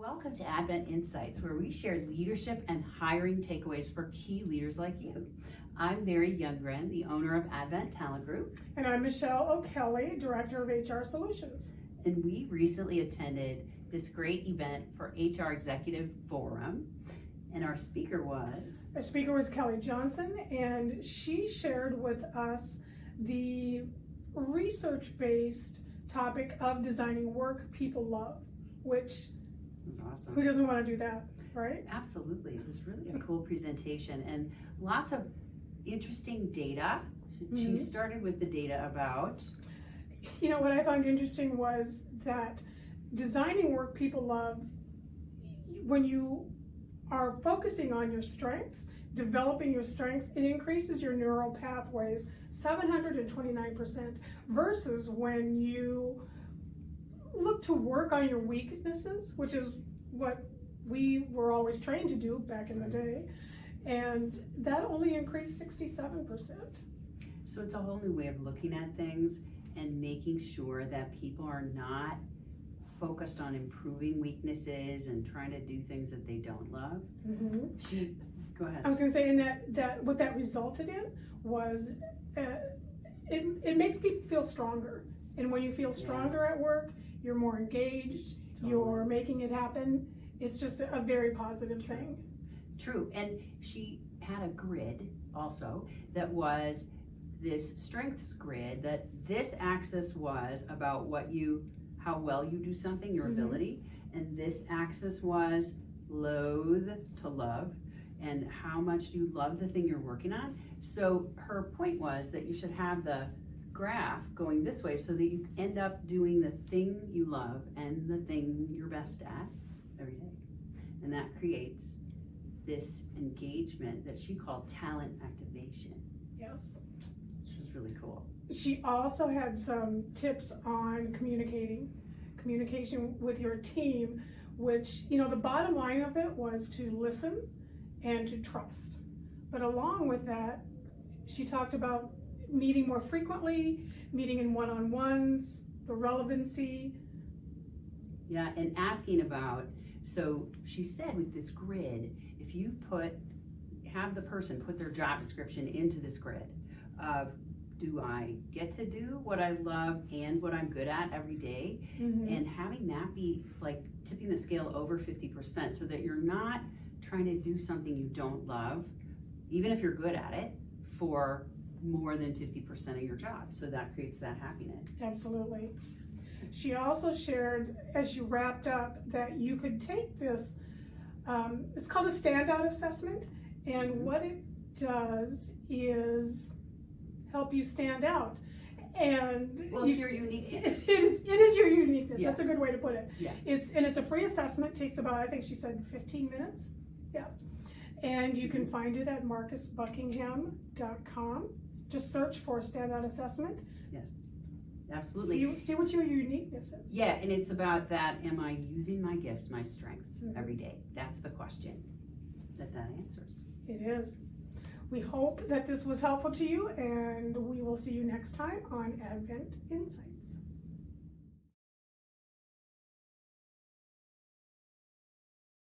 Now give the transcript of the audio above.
Welcome to Advent Insights, where we share leadership and hiring takeaways for key leaders like you. I'm Mary Younggren, the owner of Advent Talent Group. And I'm Michelle O'Kelley, Director of HR Solutions. And we recently attended this great event for HR Executive Forum. And our speaker was Kelly Johnson, and she shared with us the research-based topic of designing work people love, which was awesome. Who doesn't want to do that, right? Absolutely. It was really a cool presentation and lots of interesting data. She started with the data about... You know, what I found interesting was that designing work people love, when you are focusing on your strengths, developing your strengths, it increases your neural pathways 729% versus when you look to work on your weaknesses, which is what we were always trained to do back in the day, and that only increased 67%. So it's a whole new way of looking at things and making sure that people are not focused on improving weaknesses and trying to do things that they don't love. Go ahead. I was going to say, and that what that resulted in was it makes people feel stronger, and when you feel stronger at work, you're more engaged, you're making it happen. It's just a very positive thing. True, and she had a grid also that was this strengths grid, that this axis was about how well you do something, your ability, and this axis was loathe to love, and how much you love the thing you're working on. So her point was that you should have the graph going this way so that you end up doing the thing you love and the thing you're best at every day. And that creates this engagement that she called talent activation. Yes. Which was really cool. She also had some tips on communication with your team, which, you know, the bottom line of it was to listen and to trust. But along with that, she talked about meeting more frequently, meeting in one-on-ones, the relevancy. Yeah, and asking about, so she said with this grid, if you have the person put their job description into this grid of, do I get to do what I love and what I'm good at every day? And having that be like tipping the scale over 50% so that you're not trying to do something you don't love, even if you're good at it, for more than 50% of your job. So that creates that happiness. Absolutely. She also shared, as you wrapped up, that you could take this, it's called a standout assessment, and what it does is help you stand out. And it's your uniqueness. It is your uniqueness. Yeah. That's a good way to put it. Yeah. It's a free assessment. Takes about, I think she said 15 minutes. Yeah. And you can find it at marcusbuckingham.com. Just search for standout assessment. Yes, absolutely. See what your uniqueness is. Yeah, and it's about that, am I using my gifts, my strengths every day? That's the question that answers. It is. We hope that this was helpful to you, and we will see you next time on Advent Insights.